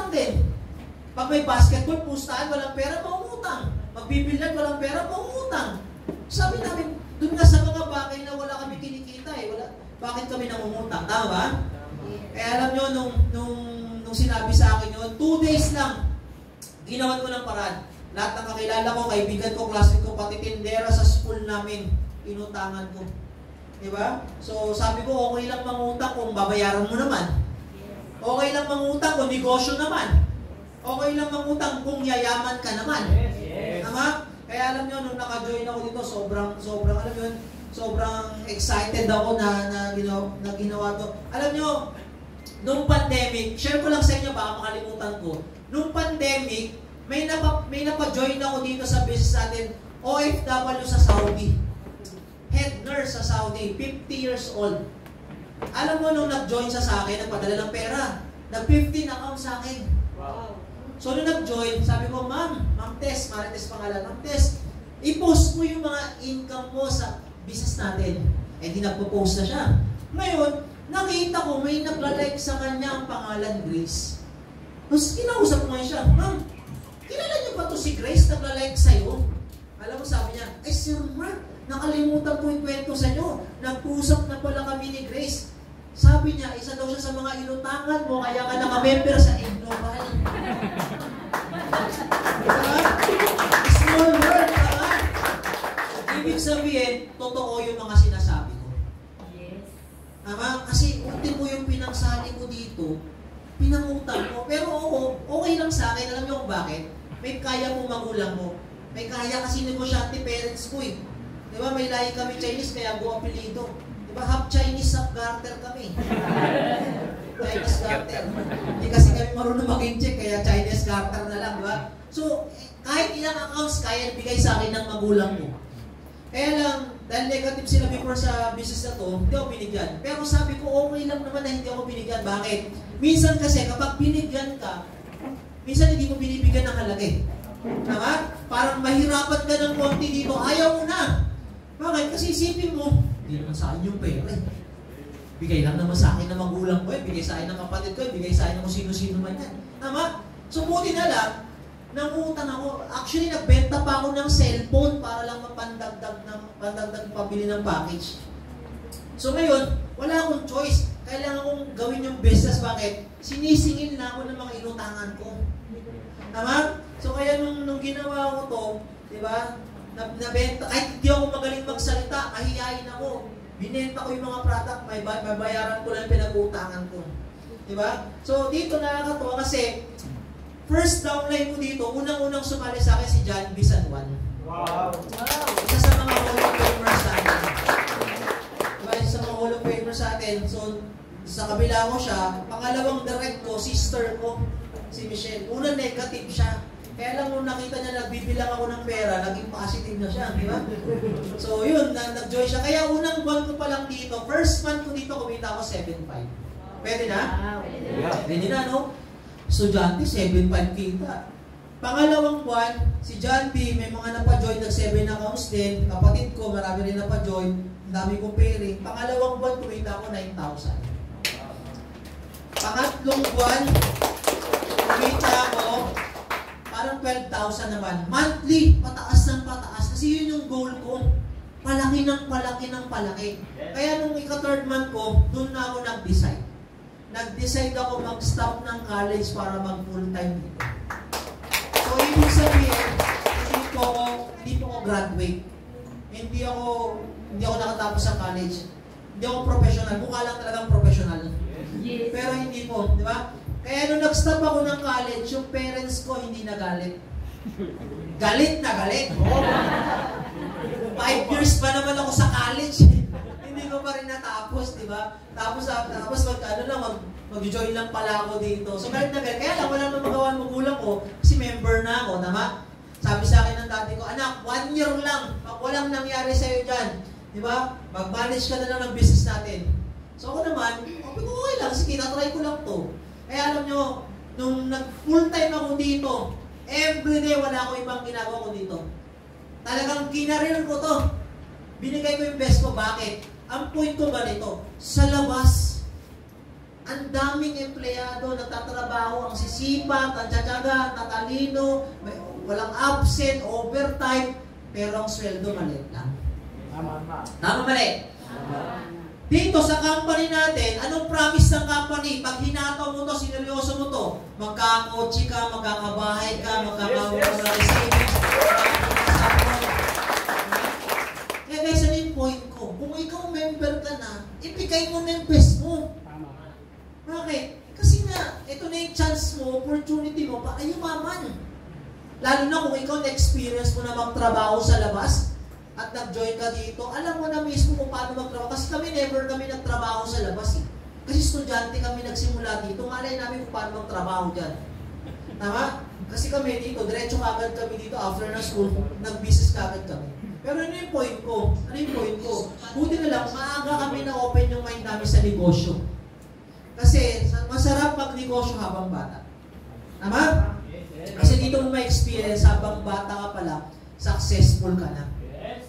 lang din. Pag may basketball, pustahan, walang pera, mangungutang. Magbibilad, walang pera, mangungutang. Sabi namin, dun nga sa mga bagay na wala kami kinikita eh. Bakit kami nangungutang? Tama ba? Eh alam nyo, nung sinabi sa akin yun, 2 days lang, ginawan ko ng paraan. Lahat ng kakilala ko, kaibigan ko, classmate ko, pati tindera sa school namin, inutangan ko. Diba? So sabi ko, okay lang mangutang kung babayaran mo naman. Okay lang mangutang kung negosyo naman. Okay lang mangutang kung yayaman ka naman. Tama? Kaya alam nyo, nung naka-join ako dito, sobrang, alam nyo, sobrang excited ako na ginawa to. Alam nyo, nung pandemic, share ko lang sa inyo, baka makalimutan ko. Nung pandemic, may napa-join ako dito sa business natin, OFW sa Saudi. Head nurse sa Saudi, 50 years old. Alam mo, nung nag-join siya sa akin, nagpadala ng pera. Nag-15 account sa akin. Wow. So, nung nag-join, sabi ko, Ma'am Tess, Marites pangalan, Ma'am Tess, i-post mo yung mga income mo sa business natin. Eh, di nagpo-post na siya. Ngayon, nakita ko, may nagla-like sa kanya ang pangalan Grace. Tapos, kinausap ko ngayon siya, Ma'am, kilala niyo ba to si Grace, nagla-like sa'yo? Alam mo, sabi niya, ay, Sir Mark, nakalimutan ko yung kwento sa inyo. Nag-usap na pala kami ni Grace. Sabi niya, isa daw siya sa mga inutangan mo, kaya ka naka-member sa Global. Small world, ha? Ibig sabihin, totoo yung mga sinasabi ko. Yes. Tama? Kasi ultimo yung pinangsali ko dito, pinangutang ko. Pero okay lang sa akin. Alam niyo kung bakit? May kaya mo magulang mo. May kaya kasi negosyante parents ko eh. Diba, may lahi kami Chinese, kaya go apelido. Diba, half Chinese, half garter kami. Chinese garter. Hindi kasi kami marunong mag-incheck, kaya Chinese garter na lang, diba? So, kahit ilang accounts, kaya bigay sa akin ng magulang mo. Kaya lang, dahil negative sila before sa business na to, hindi ako binigyan. Pero sabi ko, okay lang naman na hindi ako binigyan. Bakit? Minsan kasi, kapag binigyan ka, minsan hindi mo binibigyan ng halaga. Tama? Parang mahirapan ka ng konti dito, ayaw mo na. Bakit? Kasi isipin mo, hindi naman sa akin yung pera. Bigay lang naman sa akin ng magulang ko, bigay sa akin ng kapatid ko, bigay sa akin ng sino-sino man yan. Tama? So, buti na lang, nangutang ako. Actually, nagbenta pa ako ng cellphone para lang mapandagdag pabili ng package. So, ngayon, wala akong choice. Kailangan kong gawin yung business. Bakit? Sinisingil na ako ng mga inutangan ko. Tama? So, kaya nung ginawa ko to, di ba? Nabenta, kahit hindi ako magaling magsalita, kahiyain ako. Binenta ko yung mga product, may bayaran ko lang pinag-uutangan ko. Diba? So, dito nakakatuwa kasi first downline ko dito, unang-unang sumali sa akin si John B. San Juan. Wow! Isa sa mga Hall of Famers sa atin. Diba? Isa sa mga Hall of Famers sa atin. So, sa kabila ko siya, pangalawang direct ko, sister ko, si Michelle. Una negative siya. Kaya lang nung nakita niya nagbibilang ako ng pera, naging positive na siya, di ba? So yun, nag-join siya. Kaya unang buwan ko pa lang dito, first month ko dito, kumita ako 7.5. Pwede na? Pwede na, no? Estudyante, 7.5 kita. Pangalawang buwan, si John B, may mga napa-join, nag-7 accounts din. Kapatid ko, marami rin napa-join. Ang dami kong pairing. Pangalawang buwan, kumita ako 9,000. Pangatlong buwan, kumita ako parang 12,000 naman. Monthly, pataas ng pataas. Kasi yun yung goal ko. Palaki ng palaki. Kaya nung ika-third month ko, doon na ako nag-decide. Nag-decide ako mag-stop ng college para mag-full-time dito. So, ibig sabihin, hindi po ako graduate. Hindi ako nakatapos sa college. Hindi ako professional. Mukha lang talagang professional. Yes. Pero hindi po, di ba? Kaya nung nag-stop ako ng college, yung parents ko hindi nagalit. Galit na galit. 5 years pa naman ako sa college. Hindi ko pa rin natapos, di ba? Tapos mag-join lang pala ako dito. So galit na galit. Kaya lang, wala nang magawa ng magulang ko kasi member na ako, tama? Sabi sa akin ng dati ko, anak, 1 year lang. Pag walang nangyari sa'yo dyan, di ba? Mag-manage ka na lang ng business natin. So ako naman, okay lang. Sige, natry ko lang to. Kaya alam nyo, nung nag-full-time ako dito, everyday wala akong ibang ginagawa ko dito. Talagang kinareer ko to. Binigay ko yung best ko. Bakit? Ang point ko ba nito? Sa labas, Ang daming empleyado, nagtatrabaho, ang sisipat, ang tiyatyaga, tatalino, walang absent, overtime, pero ang sweldo maliit lang. Tama mali? Dito sa company natin, anong promise ng company? Pag hinataw mo to, sineryoso mo to, magkakotse ka, magkakabahay ka, magkakawala savings, kaya guys, ano yung point ko? Kung ikaw member ka na, ibigay mo na yung best mo. Bakit? Kasi nga, ito na yung chance mo, opportunity mo, para yumaman. Lalo na kung ikaw na-experience mo na magtrabaho sa labas at nag-join ka dito, alam mo na mismo kung paano magtrabaho. Kasi kami, never kami nagtrabaho sa labas eh. Kasi estudyante kami nagsimula dito, malay namin kung paano magtrabaho dyan. Tama? Kasi kami dito, diretso kagad kami dito after na school, nag-business kagad kami. Pero ano yung point ko? Ano yung point ko? Buti na lang, maaga kami na-open yung mind namin sa negosyo. Kasi masarap mag-negosyo habang bata. Tama? Kasi dito mo ma-experience, habang bata ka pa lang, successful ka na.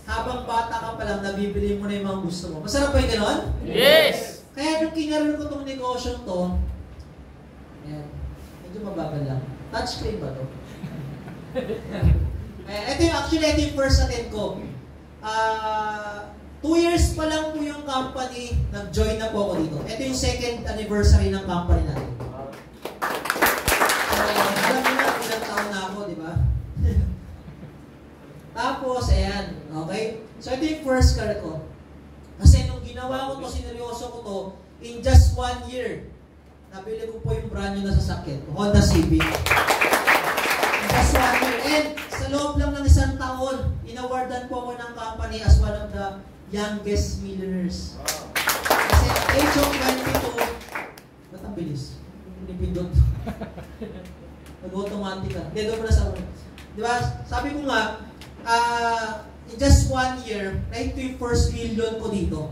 Habang bata ka pa lang, nabibili mo na yung mga gusto mo. Masarap ba yung gano'n? Yes! Kaya nung kinaroon ko itong negosyo to, ayan, medyo mabagal lang. Touchscreen ba to? Ito yung first attempt ko. 2 years pa lang po yung company, nag-join na po ako dito. Ito yung second anniversary ng company natin. Alam mo na, ilang taon na ako, di ba? Tapos, ayan, okay? So, ito yung first car ko. Kasi nung ginawa ko to, sineryoso ko to, in just 1 year, nabili ko po yung brand new na sasakyan, Honda Civic. In just 1 year. And sa loob lang ng 1 taon, inawardan po ako ng company as one of the youngest millionaires. Kasi age of 22, ba't ang bilis? Pinipindot. Nag-automatic ka. Hindi, doon mo na sa ulo. Di ba? Sabi ko nga, in just 1 year, na ito yung first million ko dito.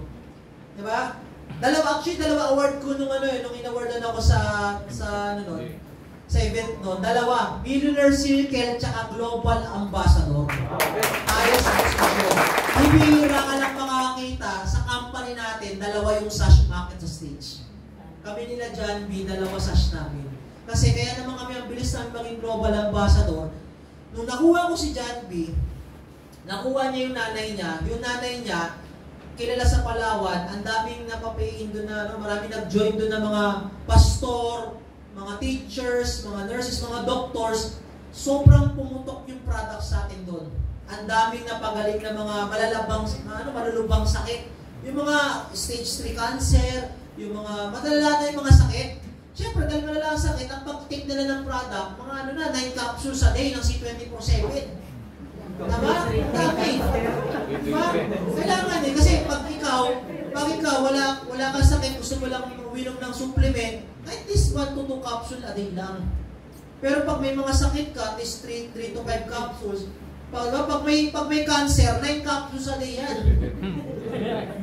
Di ba? Dalawa award ko nung in-awardan ako sa event noon. Dalawa, Millionaire Circle tsaka Global Ambassador. Ayos ang diskusyon. Bibihira ka lang makakita sa company natin, dalawa yung sash market sa stage. Kami nila John B, dalawa sash namin. Kasi kaya naman kami ang bilis namin maging Global Ambassador. Nung nakuha ko si John B, nakuha niya yung nanay niya, kilala sa Palawan, ang daming napapayin doon na, maraming nag-join doon na mga pastor, mga teachers, mga nurses, mga doctors. Sobrang pumutok yung product sa atin doon. Ang daming napagaling na mga malulubang sakit. Yung mga stage 3 cancer, yung mga madalala na yung mga sakit. Siyempre, dahil malala ang sakit, ang pag-take nila ng product, mga 9 capsules a day ng C24/7. Tama? Dami. Diba? Kailangan eh. Kasi pag ikaw wala kang sakit, gusto mo lang uminom ng supplement, at least 1 to 2 capsules a day lang. Pero pag may mga sakit ka, at least 3 to 5 capsules. Pag may cancer, 9 capsules a day yan.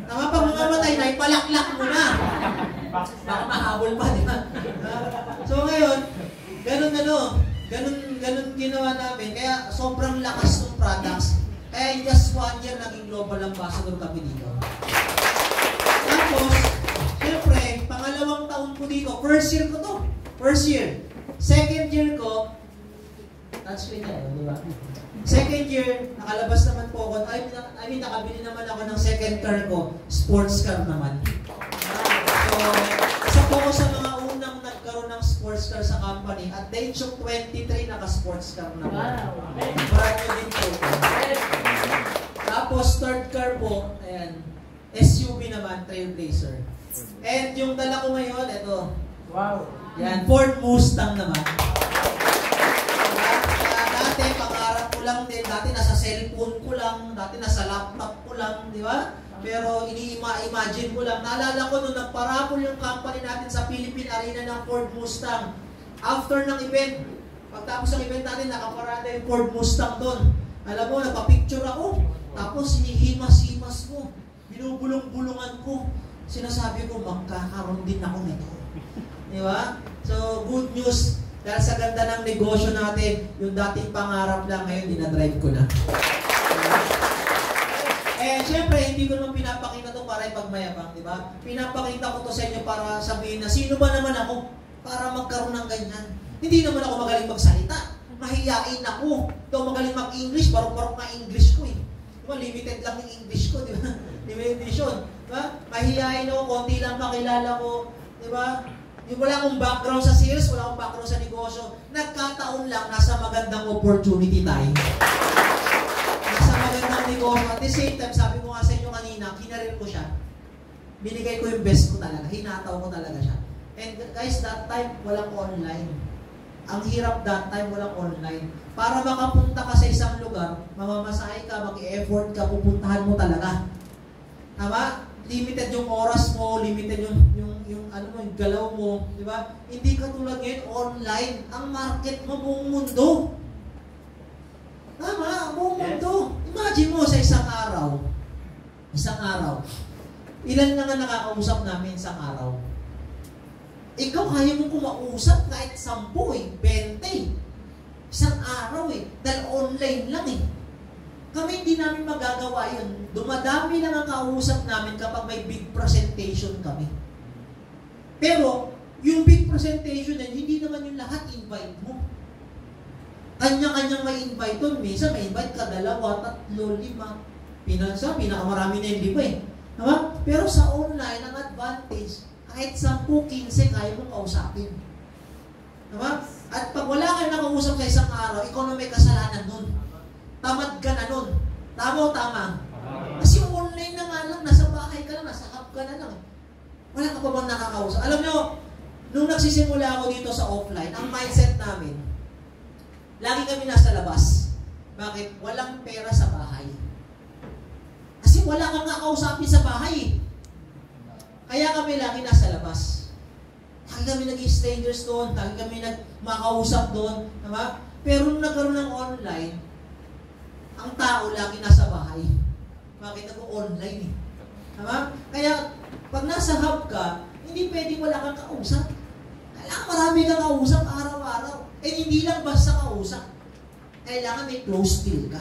Tama, pag mamamatay na, ipalaklak mo na. Baka mahabol pa, di ba? So ngayon, ganun ginawa namin. Kaya sobrang lakas ng products. Kaya in just 1 year, naging Global Ambassador kami dito. Tapos, siyempre, pangalawang taon ko dito, first year ko to. First year. Second year ko, touchscreen na, di ba? Second year, nakalabas naman po ako. Nakabili naman ako ng second car ko, sports car naman. So, isa po ako sa mga unang nagkaroon ng sports car sa company. At the age of 23, naka-sports car naman. Wow! Brand new din po. Tapos, third car po, ayan, SUV naman, Trailblazer. And yung dala ko ngayon, ito. Wow! Yan, Ford Mustang naman. Dati, pangarap ko lang din. Dati, nasa cellphone ko lang. Dati, nasa laptop ko lang. Di ba? Pero, ini-imagine ko lang. Naalala ko nung nagparapol yung company natin sa Philippine Arena ng Ford Mustang. After ng event, pagtapos ng event natin, nakaparada yung Ford Mustang doon. Alam mo, nagpa-picture ako. Tapos, hinihimas-himas ko. Binubulong-bulungan ko. Sinasabi ko, magkakaroon din ako nito. Di ba? So, good news. Dahil sa ganda ng negosyo natin, yung dating pangarap lang ngayon, dinadrive ko na. And syempre, hindi ko naman pinapakita to para ipagmayabang, di ba? Pinapakita ko to sa inyo para sabihin na sino ba naman ako para magkaroon ng ganyan. Hindi naman ako magaling magsalita. Mahiyain ako. Ito magaling mag-English, barok-barok na English ko eh. Diba? Limited lang yung English ko, di ba? Limitation. Diba? Mahiyain ako, konti lang makilala ko. Di ba? Wala akong background sa sales, wala akong background sa negosyo. Nagkataon lang, nasa magandang opportunity tayo. Nasa magandang negosyo. At the same time, sabi ko nga sa inyo kanina, kinarir ko siya. Binigay ko yung best ko talaga. Hinataw ko talaga siya. And guys, that time, walang online. Ang hirap that time, walang online. Para makapunta ka sa isang lugar, mamamasahe ka, mag-e-effort ka, pupuntahan mo talaga. Tama? Limited yung oras mo, limited yung galaw mo, di ba? Hindi katulad ngayon, online. Ang market mo, buong mundo. Tama, buong mundo. Imagine mo sa isang araw, ilan na nga nakakausap namin isang araw? Ikaw, kaya mo kumausap kahit 10 20. Isang araw dahil online lang Kami hindi namin magagawa yun. Dumadami lang ang kausap namin kapag may big presentation kami. Pero, yung big presentation na hindi naman yung lahat invite mo. Kanya-kanyang may invite doon. Minsan may invite ka 2, 3, 5. Pinakamarami na yung 5 Diba? Pero sa online, ang advantage, kahit 10, 15, kaya mong kausapin. Diba? At pag wala kang nakausap sa isang araw, ikaw na may kasalanan nun. Tamad ka na nun. Tama o tama? Kasi online na nga lang, nasa bahay ka lang, nasa hub ka na lang. Wala ka pa bang nakakausap? Alam nyo, nung nagsisimula ako dito sa offline, ang mindset namin, lagi kami nasa labas. Bakit? Walang pera sa bahay. Kasi wala kang kakausapin sa bahay. Kaya kami lagi nasa labas. Lagi kami nag-strangers doon, lagi kami nagmakausap doon. Diba? Pero nung nagkaroon ng online, ang tao lagi nasa bahay. Bakit nag-online Diba? Kaya, pag nasa hub ka, hindi pwedeng wala kang kausap. Kailangan marami kang kausap araw-araw. Hindi lang basta kausap. Kailangan may close deal ka.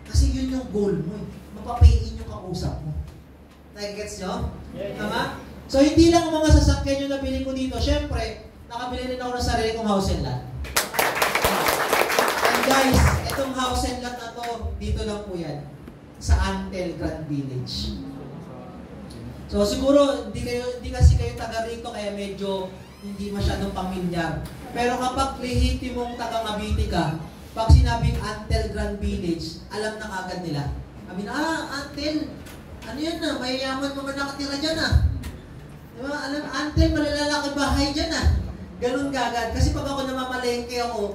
Kasi yun yung goal mo Mapapayin yung kausap mo. Nagigets nyo? Yeah. Tama? So, hindi lang mga sasakyan yung nabili ko dito. Siyempre, nakabili rin ako ng sarili kong house and lot. And guys, itong house and lot na to, dito lang po yan. Sa Antel Grand Village. So, siguro, hindi kasi kayo taga rito, kaya medyo hindi masyadong pamilyar. Pero kapag lehitimong taga-Cavite ka, pag sinabing Antel Grand Village, alam na kagad nila. Sabi na, Antel, ano yan na, mayayaman mga nakatira dyan Diba? Alam, Antel, malalalaki bahay dyan Ganun gagad. Kasi pag ako namamalengke ako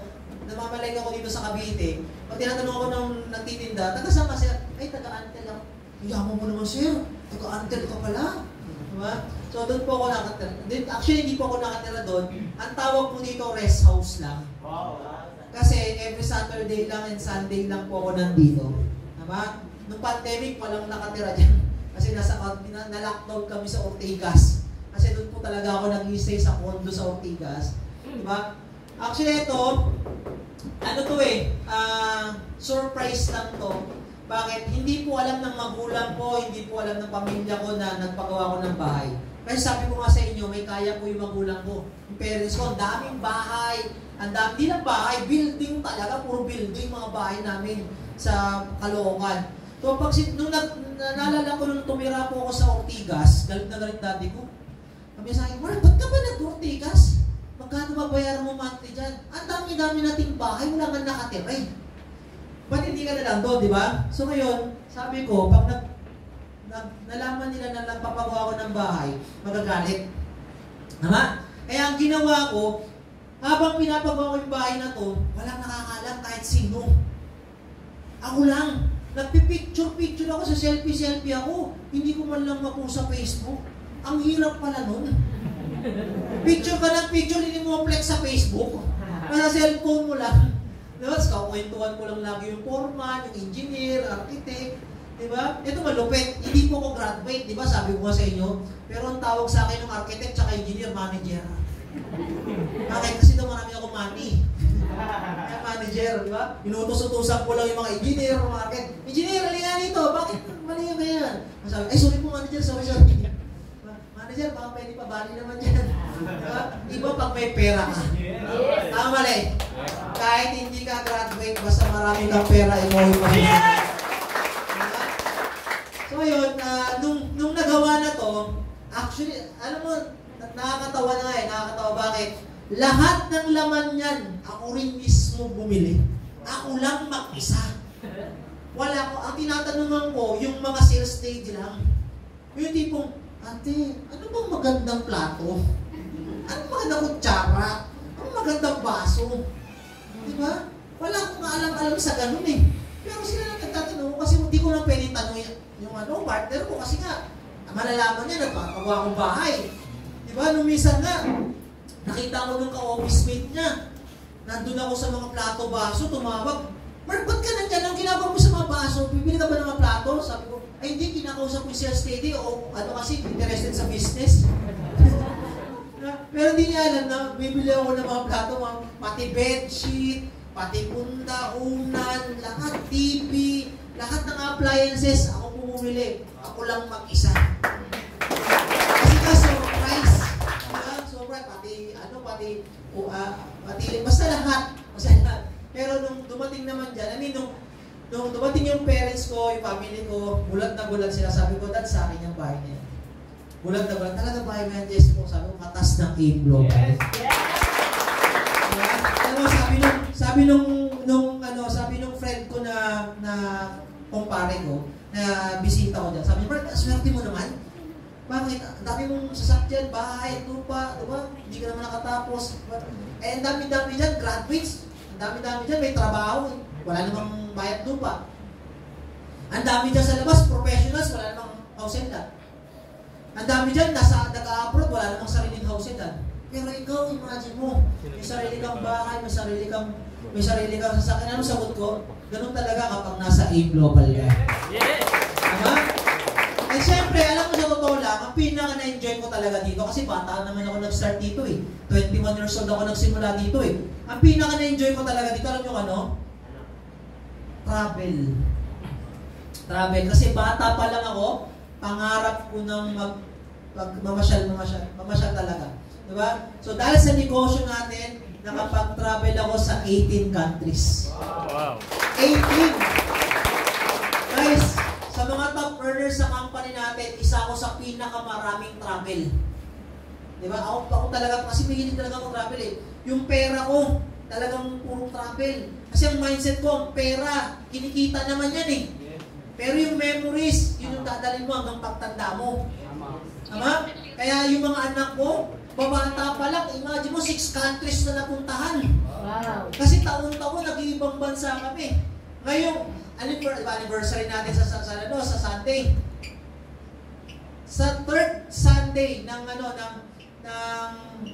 dito sa Cavite, pag tinatanong ako ng nagtitinda, taga saan ka sir? Ay, taga-Antel ako. Yaman mo naman sir, taga-Antel ka pala. Diba? So, doon po ako nakatira. Actually, hindi po ako nakatira doon. Ang tawag po dito, rest house lang. Kasi every Saturday lang and Sunday lang po ako nandito. Diba? Nung pandemic, walang nakatira dyan. Kasi na-lockdown kami sa Ortigas. Kasi doon po talaga ako nag-stay sa condo sa Ortigas. Diba? Actually, ito, surprise lang to. Bakit? Hindi po alam ng magulang ko, hindi po alam ng pamilya ko na nagpagawa ko ng bahay. Kasi sabi ko nga sa inyo, may kaya po yung magulang ko. Yung parents ko, ang daming bahay. Ang dami, di lang bahay, building talaga, puro building mga bahay namin sa Caloocan. So, nung naalala ko nung tumira po ako sa Ortigas, galit na galit daddy ko. Sabi sa akin, Mark, ba't ka ba nag-Ortigas? Magkano mabayaran mo monthly dyan? Ang dami-dami nating bahay, wala kang nakatira Ba't hindi ka na lang doon, di ba? So ngayon, sabi ko, pag nalaman nila na nagpapagawa ko ng bahay, magagalit. Tama? Kaya ang ginawa ko, habang pinapagawa ko yung bahay na to, walang nakakalam kahit sino. Ako lang. Nagpipicture ako sa selfie ako. Hindi ko man lang mapost sa Facebook. Ang hirap pala nun. Picture ka ng picture, hindi mo flex sa Facebook. Nasa cellphone mo lang. Diba? Kakwentuhan ko lang lagi yung foreman, yung engineer, architect. Diba? Ito malupit. Hindi po ako graduate. Diba? Sabi ko nga sa inyo. Pero ang tawag sa akin ng architect tsaka engineer, manager. Bakit? Kasi daw marami ako money. Kaya manager. di ba? Inutos-utusan ko lang yung mga engineer, market. Engineer, halika dito, bakit mali yung yan? Sabi, ay, sorry po, manager, sorry. Manager, baka pwede pa, bali naman dyan. Diba? Iba pag may pera ka. Tama mali. Kahit hindi ka graduate, basta marami kang pera, ikaw yung mahirap. So yun, nung nagawa na to, actually, alam mo, nakakatawa na nakakatawa. Bakit? Lahat ng laman yan, ako rin mismo bumili. Ako lang mag-isa. Wala ko, ang tinatanungan ko, yung mga sales stage lang. Yung tipong, ate, ano bang magandang plato? Ano magandang kutsara? Ano magandang baso? Diba? Wala akong kaalam-alam sa ganun eh. Pero sila lang nagtatanong ko kasi hindi ko lang pwede tanong yung partner ko kasi nga, malalaman niya, nagpapagawa akong bahay. Diba? Nung minsan nga, nakita ko nung ka-office mate niya, nandun ako sa mga plato, baso, tumawag. Mark, ba't ka nandyan? Ang ginagawa mo sa mga baso? Bibili ka ba ng mga plato? Sabi ko, ay hindi, kinakausap ko yung sales lady o ano kasi, interested sa business. Pero hindi niya alam na bibili ako ng mga plato, pati bedsheet, pati punda, unan, lahat TV, lahat ng appliances, ako pumumili. Ako lang mag-isa. Kasi ka, surprise. Pati, basta lahat. Pero nung dumating naman dyan, nung dumating yung parents ko, yung family ko, gulat na gulat sila. Sabi ko, dad, sa akin yung bahay niya. Gulat na gulat. Talaga bahay mo yan, Jess po. Sabi ko, katas ng A-block. Yes. Pero sabi nung friend ko na kumpare ko, na bisita ko dyan. Sabi niya, Mark, swerte mo naman. Bakit? Ang dami mong sasakyan, bahay, lupa, diba? Hindi ka naman nakatapos. Eh, ang dami-dami dyan, graduates. Ang dami-dami dyan, may trabaho. Wala namang bayad lupa. Ang dami dyan sa labas, professionals, wala namang house and lot. Ang dami dyan, nag-abroad, wala namang sariling house and lot. Pero ikaw, imagine mo, may sarili kang bahay, may sarili kang sasakyan. Ano sagot ko? Ganun talaga kapag nasa A-Global ka. Yes! Diba? Eh, siyempre, alam mo sa totoo lang, ang pinaka-na-enjoy ko talaga dito, kasi bata naman ako nag-start dito eh. 21 years old ako nagsimula dito eh. Ang pinaka-na-enjoy ko talaga dito, alam nyo ano? Travel. Kasi bata pa lang ako, pangarap ko ng mamasyal talaga. Diba? So, dahil sa negosyo natin, nakapag-travel ako sa 18 countries. Wow! 18! Guys, sa mga top earners sa company natin, isa ako sa pinakamaraming travel. Diba? Ako talaga, kasi mahilig talaga ako travel eh. Yung pera ko, talagang puro travel. Kasi ang mindset ko, ang pera, kinikita naman yan eh. Pero yung memories, yun yung dadalhin mo hanggang pagtanda mo. Tama? Kaya yung mga anak ko, babata pa lang, imagine mo, 6 countries na napuntahan. Wow. Kasi taon-taon, nag-iibang bansa kami. Ngayon, anniversary natin sa Sunday. Sa 3rd Sunday ng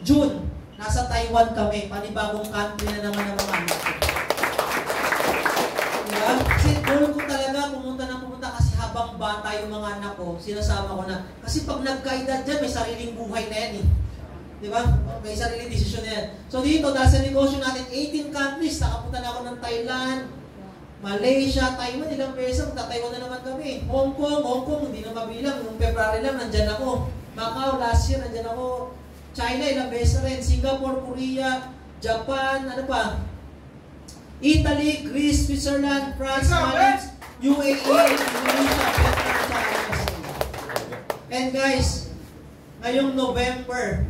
June, nasa Taiwan kami, panibagong country na naman ng mga anak. Diba? Kasi goal ko talaga pumunta kasi habang bata yung mga anak ko, sinasama ko na. Kasi pag nagkaedad dyan, may sariling buhay na yan eh. Diba? May sariling desisyon na yan. So dito, dahil sa negosyo natin, 18 countries, nakapunta na ako ng Thailand, Malaysia, Taiwan, ilang beses, magta-Taiwan na naman kami. Hong Kong, hindi na mabilang. Noong February lang, nandyan ako. Macau, last year, nandyan ako. China, ilang beses rin. Singapore, Korea, Japan, ano pa? Italy, Greece, Switzerland, France, Maldives, UAE, Indonesia, Vietnam, and guys, ngayong November,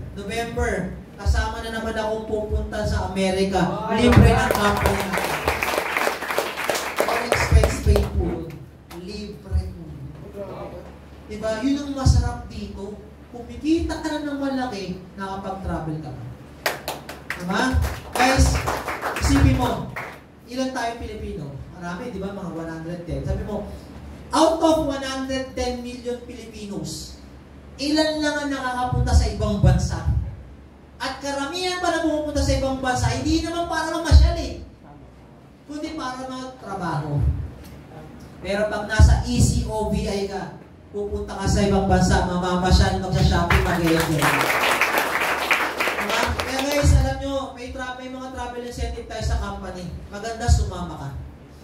kasama na naman akong pupunta sa Amerika. Libre ng company. Paid po, libre po. Diba? Yun ang masarap dito. Kumikita ka na ng malaki, nakapag-travel ka pa. Diba? Guys, isipin mo, ilan tayo Pilipino? Marami, di ba? Mga 110. Sabi mo, out of 110 million Filipinos, ilan lang ang nakakapunta sa ibang bansa? At karamihan pa na pumupunta sa ibang bansa, hindi naman para mamasyal eh. Kundi para magtrabaho. Pero pag nasa ECOVI ka, pupunta ka sa ibang bansa, mamamasyal, magsha-shopping, mag-e-enjoy. Diba? Kaya guys, alam nyo, nyo, may mga travel incentive tayo sa company. Maganda, sumama ka.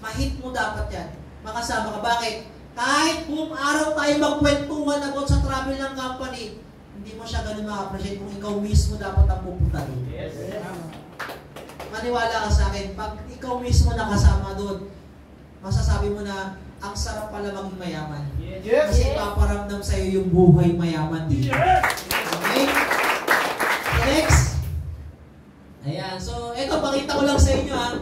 Ma-hit mo dapat yan. Makasama ka. Bakit? Kahit buong araw tayo magkwentuhan about sa travel ng company, hindi mo siya ganun ma-appreciate kung ikaw mismo dapat ang pupunta doon. Yes. Maniwala ka sa akin, pag ikaw mismo nakasama doon, masasabi mo na, ang sarap pala maging mayaman. Yes. Kasi paparamdam sa'yo yung buhay mayaman dito. Yes. Okay? Next. Ayan. So, ito, pakita ko lang sa inyo ha.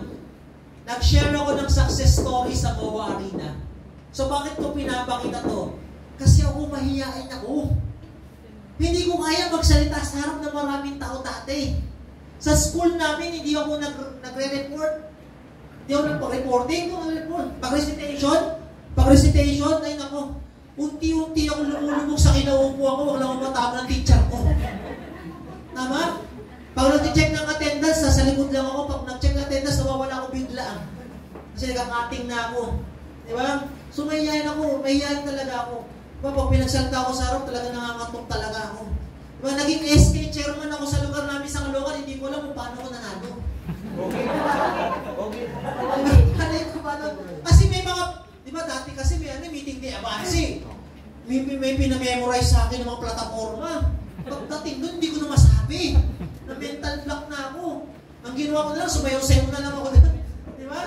Nag-share ako ng success story sa MOA Arena. So, bakit ko pinapakita to? Kasi ako mahihain ako. Hindi ko kaya magsalita sa harap ng maraming tao dati. Sa school namin, hindi ako nagre-report. Hindi ako nagpa-reporting. Pag-recitation, ay nako, unti-unti ako lumulubog sa kinaupo ako, wag lang ako matama ng teacher ko. Tama? Pag nag-check ng attendance, sa likod lang ako. Pag nag-check ng attendance, nawawala ako bigla. Kasi nagkakating na ako. Di ba? So, mahihayin ako. Mahihayin talaga ako. Diba? Pag pinagsalita ako sa harap, talaga nangangatok talaga ako. Diba? Naging SK chairman ako sa lugar namin sa Caloocan, hindi ko alam kung paano ko nanalo. Okay. Kasi may mga, di ba dati kasi may meeting day advance. May pinamemorize sa akin ng mga plataforma. Pagdating doon, hindi ko na masabi. Na mental block na ako. Ang ginawa ko na lang, sumayaw-sayaw na lang ako. Di ba?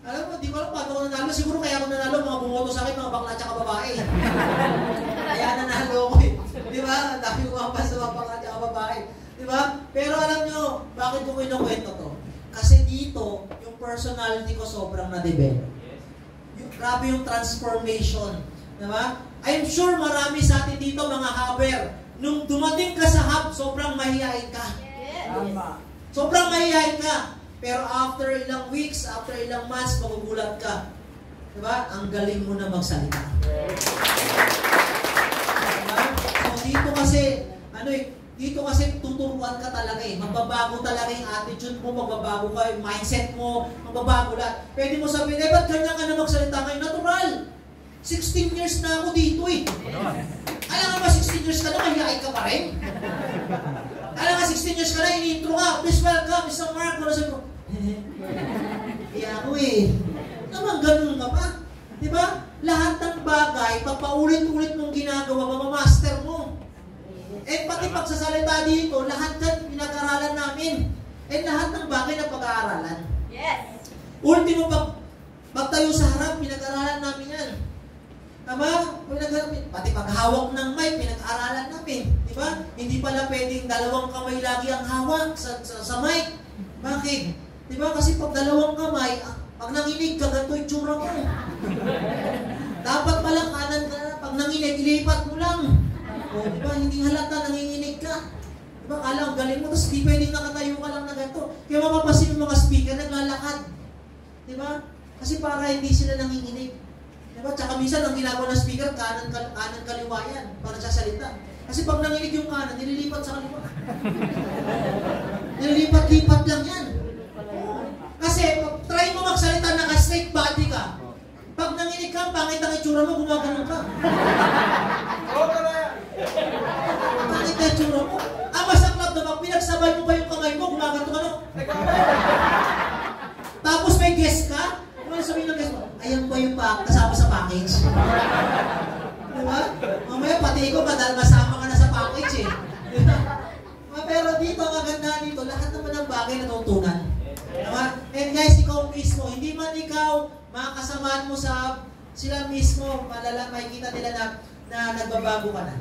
Alam mo, di ko alam paano ko nanalo. Siguro kaya ako nanalo, mga bumoto sa akin, mga bakla tsaka babae. Kaya nanalo ko eh. Di ba? Ang dami ko mga sa mga bakla tsaka babae. Di ba? Pero alam nyo, bakit ko kinukwento to? Kasi dito, yung personality ko sobrang na-develop. Grabe yung transformation. Diba? I'm sure marami sa atin dito, mga haber, nung dumating ka sa hub, sobrang mahihain ka. Yes. Sobrang mahihain ka. Pero after ilang weeks, after ilang months, magugulat ka. Diba? Ang galing mo na magsalita. Diba? So dito kasi, dito kasi tuturuan ka talaga eh. Magbabago talaga yung attitude mo, magbabago ka yung mindset mo, magbabago lahat. Pwede mo sabihin, ba't ganyan ka na magsalita ngayon? Natural! 16 years na ako dito eh. Alam nga ba 16 years ka na, mahihain ka pa rin? Alam nga 16 years ka na, in-intro ka, please welcome, Mr. Mark, ano sabi mo? Kaya ako eh. Naman ganun ka pa. Diba? Lahat ng bagay, pag paulit-ulit mong ginagawa, mamamaster mo. Eh pati pagsasalita dito, lahat yan pinag-aralan namin. Eh lahat ng bagay na pag-aaralan. Yes. Ultimo, pagtayo sa harap, pinag-aralan namin yan. Tama? Pati paghawak ng mic, pinag-aralan namin. Diba? Hindi pala pwedeng dalawang kamay lagi ang hawak sa mic. Bakit? Diba? Kasi pag dalawang kamay, pag nanginig ka, ganito yung tsura mo. Dapat pala kanan ka na. Pag nanginig, ilipat mo lang. O, diba? Hindi halata, nanginginig ka. Diba? Kala, ang galing mo, tapos di pwedeng nakatayo ka lang na ganito. Kaya mapapasin yung mga speaker, naglalakad. Diba? Kasi para hindi sila nanginginig. Diba? Tsaka minsan, ang ginagawa ng speaker, kanan kaliwa yan, para sasalita. Kasi pag nanginig yung kanan, nililipat sa kaliwa. Nililipat-lipat lang yan. Kasi, pag try mo magsalita, naka-straight body ka. Pag nanginig ka, pangit ang itsura mo, gumagano ka. Pangit ang itsura mo. Ang masaklap na pag pinagsabay mo pa yung kamay mo, gumagano ka, no? Tapos may guest ka, ano sabihin ng guest mo? Ayan ba yung kasama sa package? Diba? Mamaya pati ikaw, masama ka na sa package eh. Diba? Pero dito, maganda dito, lahat naman ng bagay natutunan. Diba? And guys, ikaw mismo, hindi man ikaw, mga kasamaan mo sila mismo, makikita nila na nagbabago ka na.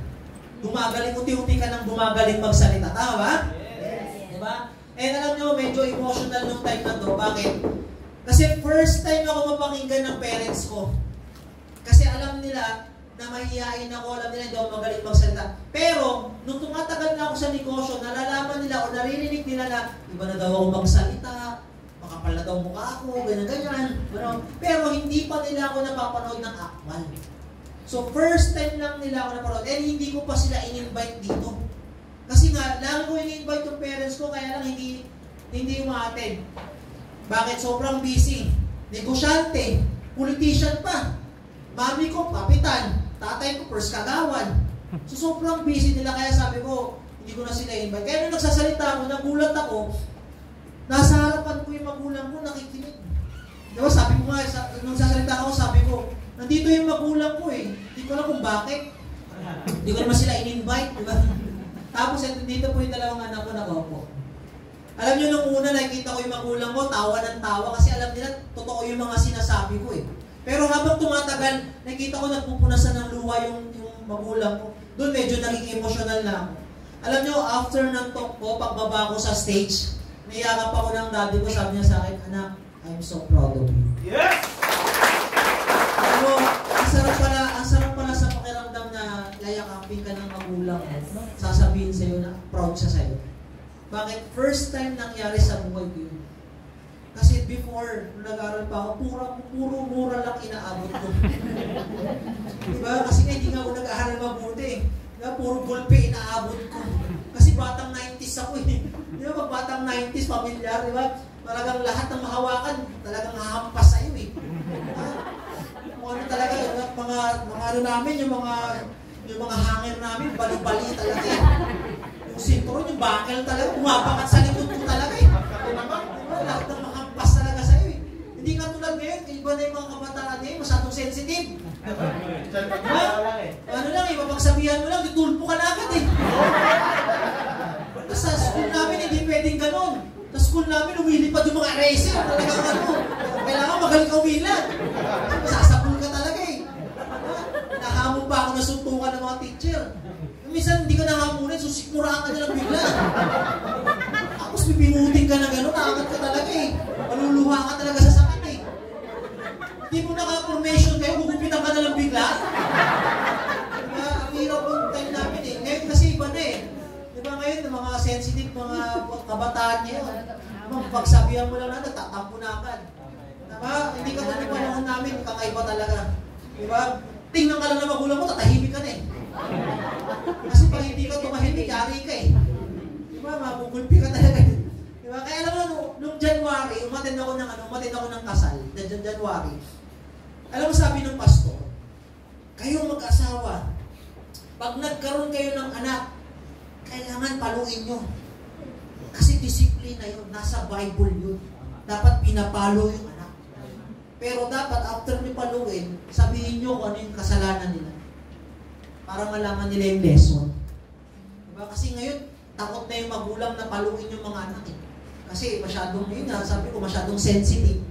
Gumagaling, unti-unti ka nang gumagaling magsalita. Tama ba? Yes. Diba? And alam nyo, medyo emotional nung time na to. Bakit? Kasi first time ako mapakinggan ng parents ko. Kasi alam nila na mahihain ako, alam nila hindi ako magaling magsalita. Pero, nung tumatagal na ako sa negosyo, nalalaman nila o naririnig nila na iba na daw ako magsalita, makapal na daw mukha ako, ganyan-ganyan. Pero hindi pa nila ako napapanood ng actual. So, first time lang nila ako napanood. And hindi ko pa sila in-invite dito. Kasi nga, lang ko in-invite yung parents ko, kaya lang hindi umaten. Bakit? Sobrang busy. Negosyante, politician pa. Mami ko, papitan. Tatay ko, first kagawan. So, sobrang busy nila. Kaya sabi ko, hindi ko na sila invite. Kaya nung nagsasalita ako, nagulat ako Nasa harapan ko yung magulang ko, nakikinig. Diba, sabi ko nga, nung sasalita ako, sabi ko, nandito yung magulang ko eh. Hindi ko alam kung bakit. Hindi ko naman sila in-invite, diba? Tapos, dito po yung dalawang anak ko nakaupo. Alam nyo, nung una, nakikita ko yung magulang ko, tawa ng tawa, kasi alam nila, totoo yung mga sinasabi ko eh. Pero habang tumatagal, nakikita ko nagpupunasan ng luha yung magulang ko. Doon medyo naging emotional na ako. Alam nyo, after ng talk ko, pagbaba ko sa stage, niyakap ako ng daddy ko, sabi niya sa akin, anak, I'm so proud of you. Yes! Pero, ang sarap pala sa pakiramdam na yayakapin ka ng magulang. Sasabihin sa'yo na proud siya sa'yo. Bakit? First time nangyari sa buhay ko yun. Kasi before, nung nag-aaral pa ako, puro mura lang inaabot ko. Diba? Kasi nga hindi nga ako nag-aaral mabuti. Diba? Puro gulpe inaabot ko. Kasi batang 90s ako eh. Diba? Pag batang 90s, pamilyar, diba? Talagang lahat ng mahawakan, talagang hahampas sa'yo eh. Kung ano talaga, mga ano namin, yung mga hanger namin, bali-bali talaga eh. Yung sintron, yung bakal talaga, pumapakat sa likod ko talaga eh. Diba? Lahat ng mahampas talaga sa'yo eh. Hindi ka tulad ngayon, iba na yung mga kabataan ngayon, masyadong sensitive. Diba? Ano lang eh, mapagsabihan mo lang, ditulpo ka na agad eh. Sa school namin, hindi pwedeng ganon. Sa school namin, lumilipad yung mga racer. Talagang ano, kailangan magaling ka umilan. Masasapul ka talaga eh. Nahamon pa ako na suntukan ng mga teacher. Minsan hindi ka nahamunin, susikmuraan ka na lang bigla. Tapos bibimutin ka na gano'n, naangat ka talaga eh. Maluluha ka talaga sa sakit eh. Hindi mo naka-formation kayo, gugupitan ka na lang bigla. Diba, ang hirap yung time namin eh. Ngayon kasi iba na eh. Diba ngayon, mga sensitive, mga kabataan ngayon, pagsabihan mo lang natin, tatampo na agad. Diba? Hindi ka na panahon namin, kakaiba talaga. Diba? Tingnan ka lang na magulang mo, tatahimik ka na eh. Kasi pag hindi ka tumahimik, yari ka eh. Diba? Mabugulpi ka talaga. Diba? Kaya alam mo, nung January, umattend ako ng kasal, January. Alam mo sabi ng pastor, kayong mag-asawa, pag nagkaroon kayo ng anak, kailangan paluin nyo. Kasi disiplina yun. Nasa Bible yun. Dapat pinapalo yung anak. Pero dapat after nyo paluin, sabihin nyo kung ano yung kasalanan nila. Para malaman nila yung lesson. Diba? Kasi ngayon, takot na yung magulang na paluin yung mga anak. Kasi masyadong, yun na, sabi ko, masyadong sensitive.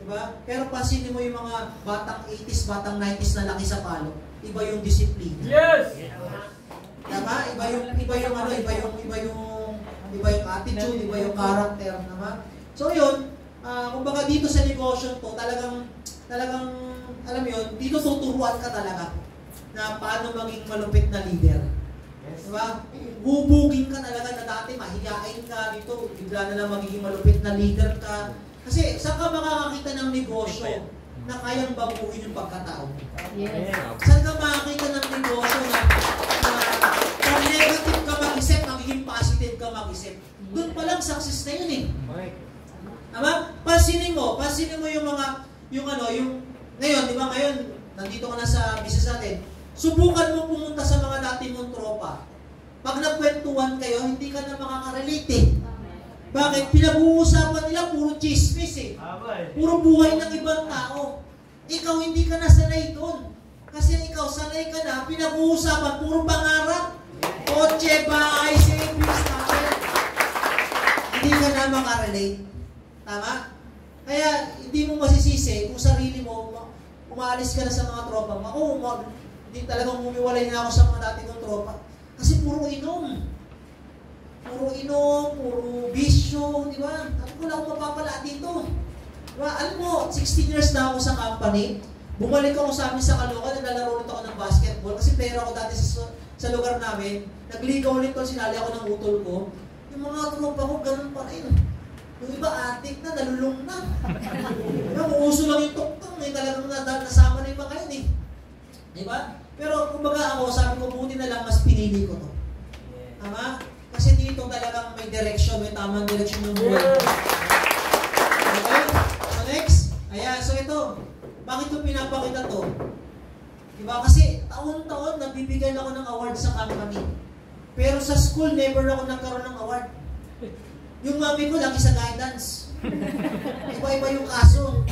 Diba? Pero pansinin mo yung mga batang 80s, batang 90s na laki sa palo. Iba yung disiplina. Yes! Tama? Iba yung attitude, iba yung character, tama? So yun, kumbaga dito sa negosyo to, talagang alam mo yun, dito tuturuan ka talaga na paano maging malupit na leader. Diba? Bubugin ka talaga na dati, mahihain ka dito, bigla na lang magiging malupit na leader ka. Kasi saan ka makakakita ng negosyo na kayang baguhin yung pagkatao? Yes. Saan ka makakita ng negosyo na from negative ka mag-isip, magiging positive ka mag-isip? Doon pa lang success na yun eh. Tama? Pansinin mo yung mga, ngayon, di ba ngayon, nandito ka na sa business natin, subukan mo pumunta sa mga dati mong tropa. Pag nagkwentuhan kayo, hindi ka na makaka-relate eh. Bakit? Pinag-uusapan nila, puro chismis eh. Puro buhay ng ibang tao. Ikaw hindi ka na sanay doon. Kasi ikaw, sanay ka na, pinag-uusapan, puro pangarap. Kotse, bahay, savings, natin. Hindi ka na makarelate. Tama? Kaya, hindi mo masisisi kung sarili mo, umaalis ka na sa mga tropa mo. Ako, hindi talagang umiwalay na ako sa mga dati kong tropa. Kasi puro inom. Puro bisyo, di ba? Ako wala akong mapapala dito. Diba? Alam mo, 16 years na ako sa company. Bumalik ako sa amin sa Caloocan, naglalaro ulit ako ng basketball. Kasi player ako dati sa lugar namin. Nagligaw ulit ko, sinali ako ng utol ko. Yung mga tropa ko, ganun pa rin. Yung iba, atik na, nalulung na. Diba? Uuso lang yung tuktong. Talagang nasama na yung mga yun eh. Diba? Pero kumbaga ako, sabi ko, buti na lang, mas pinili ko to. Tama? Kasi dito talagang may direction, may tamang direction ng buhay. Okay? So next. Ayan, so ito. Bakit ko pinapakita to? Diba? Kasi taon-taon nabibigyan ako ng award sa company. Pero sa school, never ako nagkaroon ng award. Yung mami ko lagi sa guidance. Iba-iba yung kaso.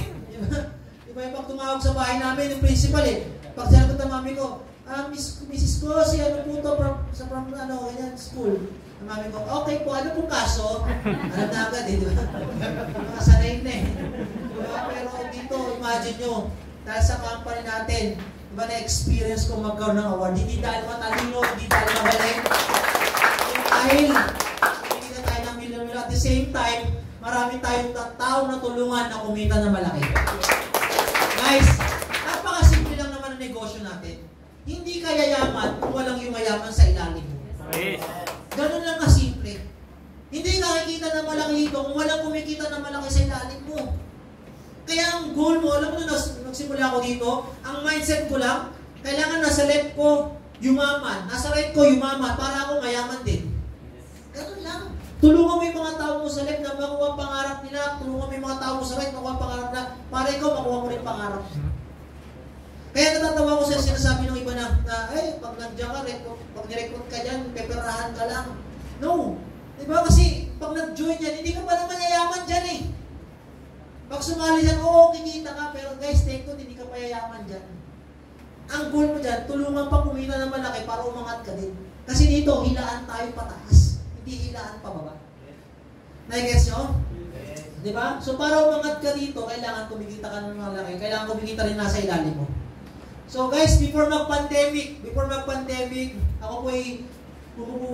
Iba-iba tumawag sa bahay namin, yung principal eh. Pag sinagot ng mami ko, Mrs. ko, si ano po to from ganyan, school. Ang mami ko, okay po, ano pong kaso? Alam na agad eh, di ba? Nakasanayin na eh. Diba? Pero dito, imagine nyo, dahil sa company natin, diba na-experience ko magkaroon ng award, hindi dahil matalino, hindi dahil magaling, dahil hindi na tayo ng milyon-milyon. At the same time, marami tayong tao na tulungan na kumita na malaki. Guys, napakasimple lang naman ang negosyo natin. Hindi ka yayaman kung walang yumayaman sa ilalim mo. Ganun lang kasimple. Hindi ka kikita na malaki dito kung walang kumikita na malaki sa ilalim mo. Kaya ang goal mo, alam mo na nagsimula ako dito, ang mindset ko lang, kailangan nasa left ko yumaman, nasa right ko yumaman, para ako mayaman din. Ganun lang. Tulungan mo yung mga tao mo sa left na makuha ang pangarap nila, tulungan mo yung mga tao mo sa right na makuha ang pangarap nila, para ikaw makuha mo rin pangarap. Kaya natatawa ko sa sinasabi ng iba na pag nandiyan ka, pag nirecruit ka dyan, peperahan ka lang. No. Diba? Kasi pag nag-join yan, hindi ka pa naman yayaman dyan eh. Pag sumali dyan, oo, kikita ka, pero guys, take note, hindi ka pa yayaman dyan. Ang goal mo dyan, tulungan pa kumita ng malaki para umangat ka din. Kasi dito, hilaan tayo pataas, hindi hilaan pababa. Nai-gets nyo? Diba? So para umangat ka dito, kailangan kumikita ka ng malaki, kailangan kumikita rin nasa ilalim mo. So guys, before mag-pandemic, ako po ay bumubuhay